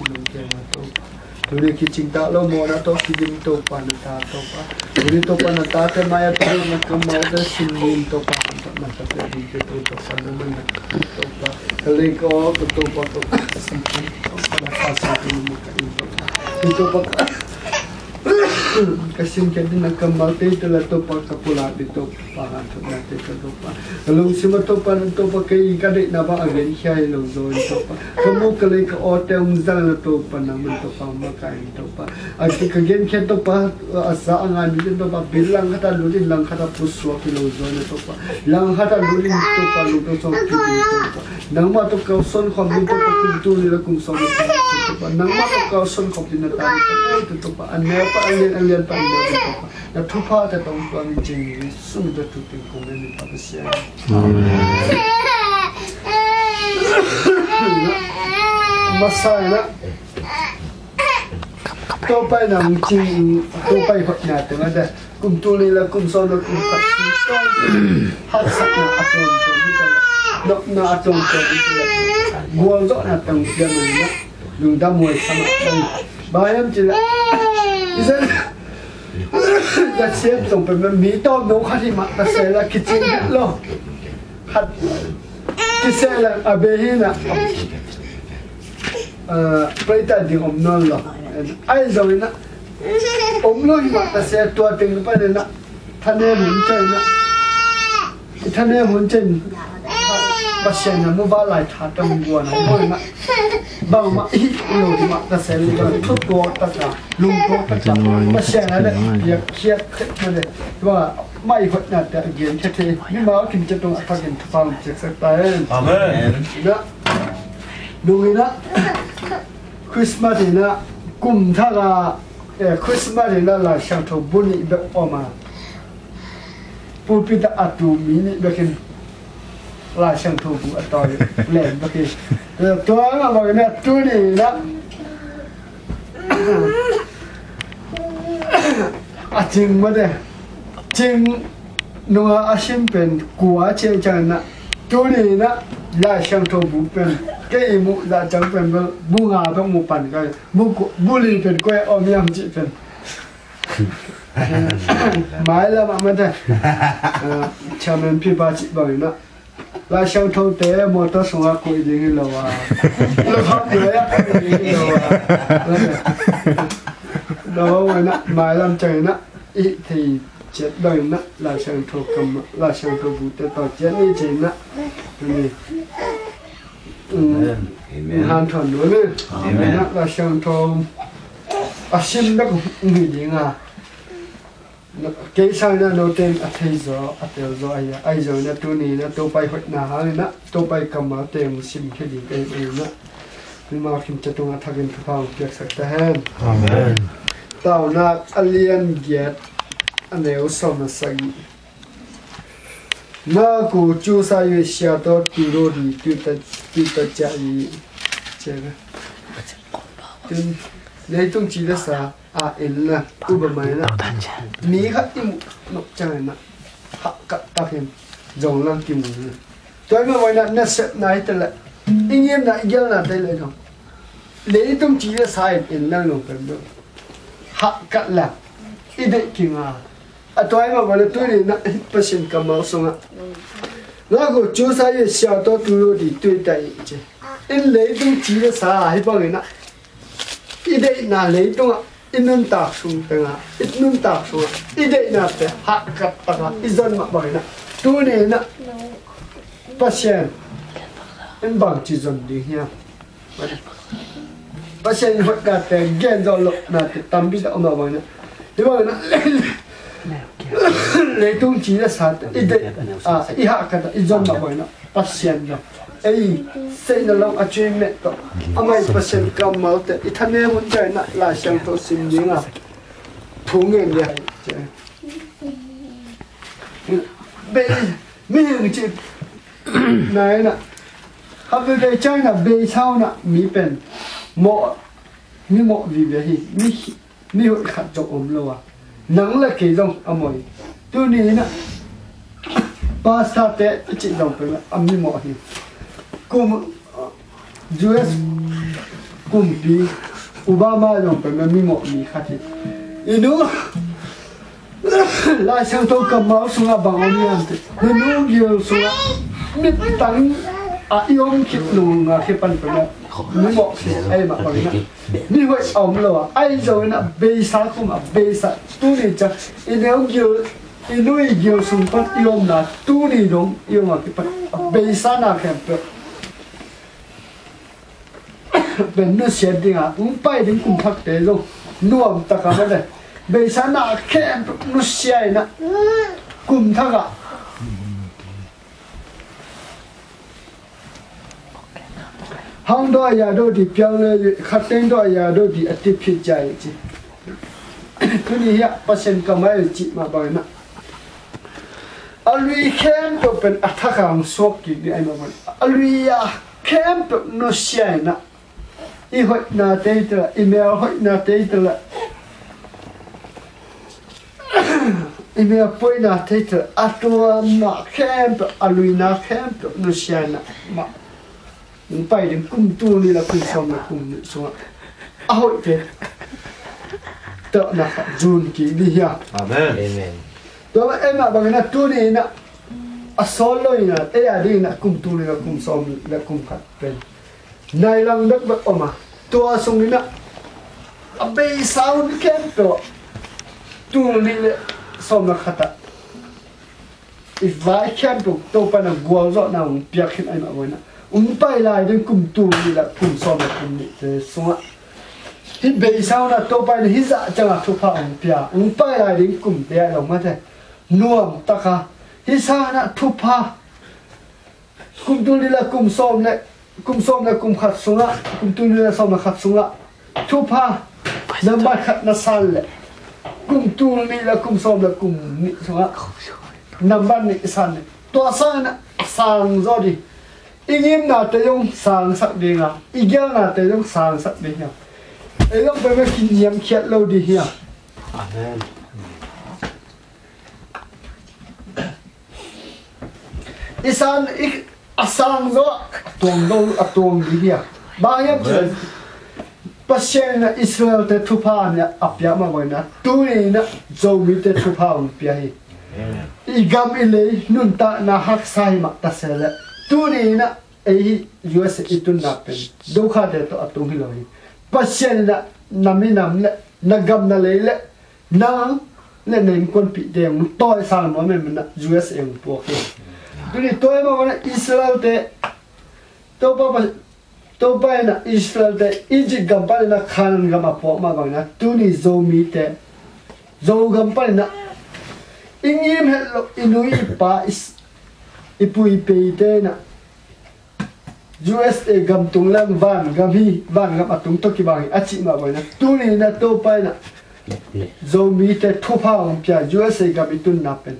lung ke na to tu ni ki ching ta lo mo na to ki dim to pa na ta to pa tu ni to pa na ta te ma ya to na ka ma da sin nim to pa na ta te di ke to pa na na to pa kale ko to pa to sin to pa na ka sa ni mo ka to pa kasi jadi nak kembal itu lah tu pakai pula itu pakai tu nanti tu pa. Kalau semua tu pa tu pakai kadek napa agen siapa yang zon tu pa. Kamu kalau ke hotel muzal tu pa nama tu pa makan tu pa. Asyik kagen siapa tu pa asa angan itu tu pa bilang kata lulin lang kata puswa kilo zon tu pa. Lang kata lulin tu pa lu tu sok tu pa. Nama tu kau son kami tu pa tu ni lah kum son tu pa. Nama tu kau son kami tu tadi tu pa. Ane pa alian pa ina tu pa. Na tupa te tong tuang jing sum tu tu ting kong ni pa siya. Masay na. Topay nang jing topay hot na te ada. Kum tuli la kum son la kum pat to. Hat sak na atong to ni ka. Dok na atong to ni ka. Guang zo na tang dia na. Lung da moy sama. Bayam chila. Isan ya siap dong pemben mito no khari mak ta sela kitchen lo hat kisela abehina plaita di omnon lo ai zoina omlo mak ta se tua ting pa na thane mun chen na thane mun chen pasien na mo ba lai tha tam gua na mo na ba ma i lo di mak ta se lo thu to ta ka lung to ta ka pasien na ya kia na de wa mai hot na ta gen the the ni ma kim cha tong ta gen ta che sa ta amen na du na christmas na kum tha ga christmas na la shang tho buni be oma pulpita atu mini be ken la shang thu bu atoi len ba ki to ma ba na tu ni na a jing ma de jing no a sim pen kwa che chan na tu ni na la shang thu bu pen ke mu la chang pen bu nga ba mu pan ka bu li pen ko om yam ji pen mai la ma ma de chamen pi ba chi ba na la shang thâu té mô tô sung a coi gì lo à lo phát người á gì lo à đó mà nè mai làm trời nè ít thì chết đời nè la shang thâu cầm la shang thâu bút té tao chết đi chết nè han thuần nữa nè la shang thâu à sim đó cũng gì à cái sao nó đầu tiên thấy rõ thấy rõ ai rồi nó tu này nó tu bay hot na hàng nó tu bay cầm mà tiền sim cái gì cái nó nhưng mà khi chúng ta thắc in phong việc sắc ta hen amen tao na alien get anh ấy sống nó say nó cố chú sa yêu xia đó tu rồi đi tu ta chạy chơi đó lấy tung chỉ là sao in là u bờ mày là mí hết tim nộp trời nè hắc cắt ta thêm dòng lăng tim tôi mà nói là nó sẽ này thế là tuy nhiên là giờ là đây lại không lấy tung chỉ là sai in là nộp phải được hắc cắt là ít đấy kì mà tôi mà nói là tôi này nó bớt xin cầm máu xuống á nó có chú sai là xào to tu rồi đi tôi đây chứ in lấy tung chỉ là sai hay bao người nè ít đấy là lấy tung á inun tak sung tengah, inun tak sung, ide nate hak kat tengah, izan mak bagi nak, tu ni nak pasien, in bang cizon di nya, pasien hot kate gen zolok nate tambi tak omah bagi nak, di bagi nak, leitung cina sat, ide, ihak kata izan mak bagi nak, pasien dah. Say na long achievement to amai pasien kam mau te ithane hun jai na la sang to sim ni nga phungen ya be mi hung chi nai na ha be dai chai na be chao na mi pen mo mi mo vi be hi mi ho khat jo om lo wa nang la ke jong amoi tu ni na pa sa te chi jong pe am mi mo hi cùng US กุมปีอุบามาลงไปมันมีหมอกมีขัดอินูลายช่างโตกับเมาสุงบางอันนี้อันที่อินูเกี่ยวสุงมิดตังอีอมคิดลุงคิดปันไปแล้วมีหมอกไอ้มาคนนี้นี่ว่าอมแล้วไอ้เจ้าน่ะเบซ่าคุมาเบซ่าตัวนี้จะอินูเกี่ยวอินูเกี่ยวสุงปันอีอมน่ะตัวนี้ลงอีอมคิดปันเบซ่าน่ะแค่เป็นนู่นเสียดิงอ่ะไปถึงกุมพักเตลงน่วมตะกันมาเลยเบสานาแค่นู่นเสียนะกุมทักอ่ะห้องด้วยยาดูดีเพียงเลยขัดเต้นด้วยยาดูดีอติพิจัยจีทุนี้ฮะเปอร์เซ็นต์ก็ไม่จีมาบ่อยนะอลุยเข้มตัวเป็นอัฐขังสวกกินไอ้มาบ่อยอลุยยาเข้มตัวนู่นเสียนะอีหอยนาเตยตละอีเมลหอยนาเตยตละอีเมลป่วยนาเตยตละอัตัวนาเข้มตัวอลุยนาเข้มตัวนู่นเสียนะมาไปถึงกุมตัวนี่ละกุมสมละกุมนี่สวะเอาเถอะเตอะนะจูนกี่ดีฮะอาเมนตัวเอ็มอะบางนะตัวนี้นะอัศโลยนะเตยอะดีนะกุมตัวนี่ละกุมสมละกุมขัดเป็นนายลังดักแบบออกมาตัวทรงนี้นะเบย์สาวนี่แค่ตัวนี้เลยสมนักขัดอีกฝ่ายแค่ตัวไปนะกัวรอดนะเปียกขึ้นไอ้มาไว้นะไปลายดึงกุมตัวนี่แหละกุมสมนักกุมนี่แต่สงะฮิตเบย์สาวนะตัวไปนะฮิจะจังหวะทุกภาพเปียไปลายดึงกุมเปียลงมาแต่นวมตะกะฮิสานะทุกภาพกุมตัวนี่แหละกุมสมเนี่ยกุมสมและกุมขัดสุงะกุมตุนีและสมและขัดสุงะทุพาน้ำมันขัดนัสันเลยกุมตุนีและกุมสมและกุมนิสุงะน้ำมันนิสันเลยตัวสันนะสังจอดีอีกิมนาเตยงสังสักดีงาอีเกียนาเตยงสังสักดีงาไอ้ยังไปไม่กินยำเขียดเราดีเฮียอีสันอีอาสังโซตวงดูตวงดีเฮียบางอย่างจะปัจเจกอิสราเอลเตทุพาเนี่ยอับยามาไว้นะตัวนี้นะโจมีเตทุพาอุปยาฮีอีกามอิเลยนุนตานาฮักไซมาตัดเสร็จตัวนี้นะไอ้ US อิตุนนับเป็นดูขาเตตัวตุงฮิโลฮีปัจเจกนะนามินามเละนักกำนัเลยเละนางเละเนี่ยคนปีเดียงต่อยสารมันมันนะ US เองพวกนี้ตัวนี้ตัวเองมันอิสราเอลเตตัวไปนะอิสราเอลเตอียิปต์กัมปานะขานกัมมาพวกมาก่อนนะตัวนี้โจมีเตโจกัมปานะอิงยิมเฮลอินุยปาอิปุยเปย์เตนะ USA กัมตุงลังวันกัมฮีวันกัมตุงตกิบังอาชิมาก่อนนะตัวนี้นะตัวไปนะโจมีเตทุพาอุปยา USA กัมอิตุนนับเป็น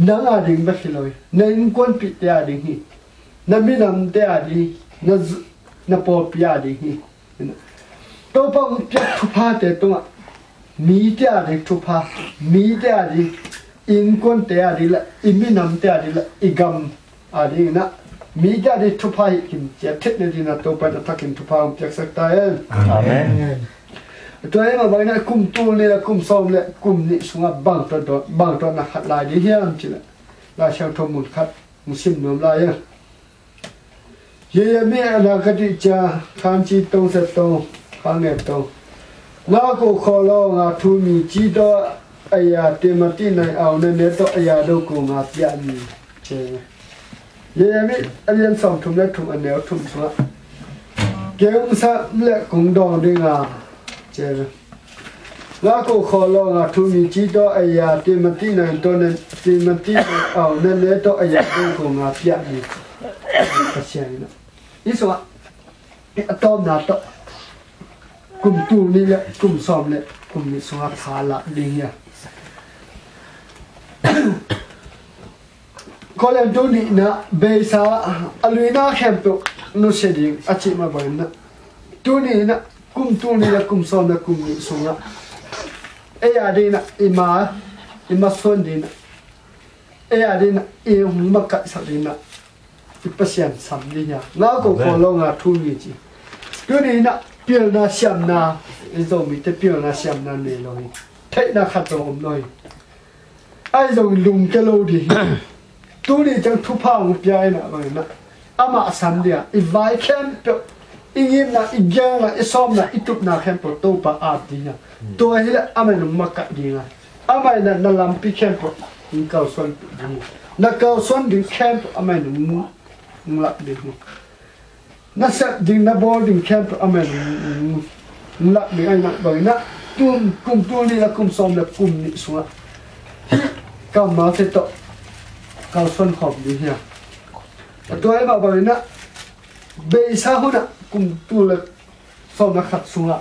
นางอาดิงแบบนี้เลยนางคนปิดเตอาดิงฮีนางมีน้ำเตอาดินางปอบยาดิงฮีตัวพงจะทุพาเตตัวมีเตอาดิทุพามีเตอาดิอินคนเตอาดิละอิมีน้ำเตอาดิละอิกัมอาดินะมีเตอาดิทุพาหิมจะเทนดินะตัวไปนะทักินทุพาอุปยักสักตายอาเมนตัวเองมาบอกนะคุมตัวนี่ละคุมซ้อมละคุมนี่สุงะบังตัวนักขัดลายดีเฮียนจิละลายเชาวทมุนขัดมุสิมนมลายเยี่ยมมีอนาคติจ้าขันจีตงเสตงขันเงตงนาโกขอลองาทูมีจีโตอายาเตมติในเอาเนเนโตอายาโดกูงาเปียมีเจเยี่ยมมีอันยันสองทุ่มและทุ่มอันเดียวทุ่มสุงะเกี่ยวกับสัมและกุงดองดึงาเจนาโกขอลองาทูมีจีโตอายาเตมติในตัวนั้นเตมติเอาเนเนโตอายาโดกูงาเปียมีก็เชียร์นะอีสวะตอมนาโตกุมตูนี่แหละกุมซ้อมเนี่ยกุมนี่สวะทาละลิงเนี่ยก็เลยดูนี่นะเบสาอลุยนาแคมป์ตัวนุเสดิงอาชิมาบ่อยนะดูนี่นะกุมตูนี่แหละกุมซ้อมเนี่ยกุมนี่สวะเอียดีนะอิมาส่วนดีนะเอียดีนะอีหุ่นมักกะสักดีนะที่เปอร์เซ็นต์สามดีเนี่ยแล้วก็ขอลองอาทุนนี่จีดูนี่นะ piel na siam na zo mi te piel na siam na ne loi thei na khat zo om loi ai zo lung ke lo di tu ni chang thu pa mu pya na ba na ama sam dia I vai kem pe ingim na igyang na isom na itup na kem po to pa at di na to hi la ama no makka di na ama na lam pi kem po in kau son di na kau son di kem ama no mu ngla di na set ding na boarding camp amen ngla mi ai na ba na kum tu ni la kum som la kum ni suwa ka ma te to ka son khop di hia to ai ba na be sa hu na kum tu la som na khat suwa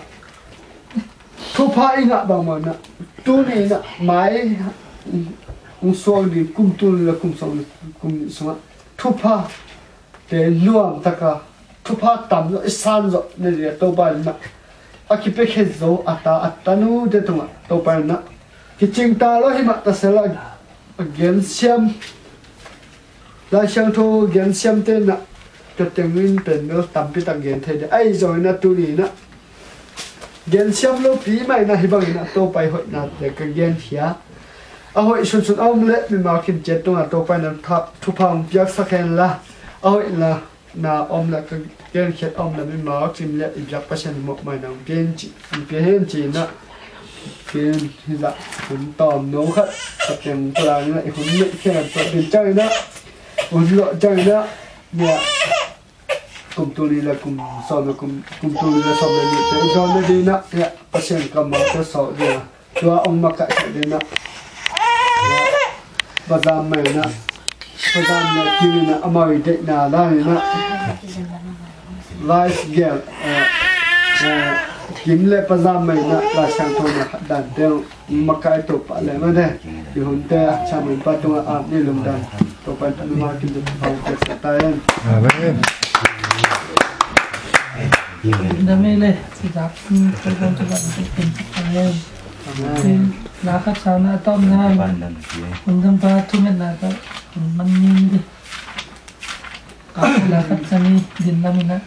thu pa inga ba ma na tu ni na mai so di kum tu la kum som kum ni suwa thu pa te luam taka thu pa tam zo isan zo ne ria to ba na akipe khe zo ata nu de tunga to pa na ki ching ta lo hi ma ta sela gen siam la siang tho gen siam te na to tengin pen no tam pi ta gen the de ai zo na tu ni na gen siam lo pi mai na hi bang na to pai hoi na de ka gen thia a hoi sun sun om le mi ma kim che tunga to pa na thu pa piak sa khen la a hoi la na om la ka gen khet om la mi ma kim le I jak passion mo mai na gen chi pe hen chi na gen hi da hun tom no khat ta tem pla na I hun le khe to bin chai na hun lo chai na ya kum tu li la kum so na kum tu li la so na ni te do na di na ya passion ka ma ko so dia to om ma ka de na ba da mai na ba da na ki na amai de na la ni na Vice girl kim le pazam mai na la sang tho na dan del makai to pa le ma de ki hun te cha min pa to a ni lum dan to pa ta ma ki de pa ko ta yan amen Damele sidak ko ko to ba amen amen na khat sa na tom na undam pa tu me na ka man ni di ka la khat sa ni din na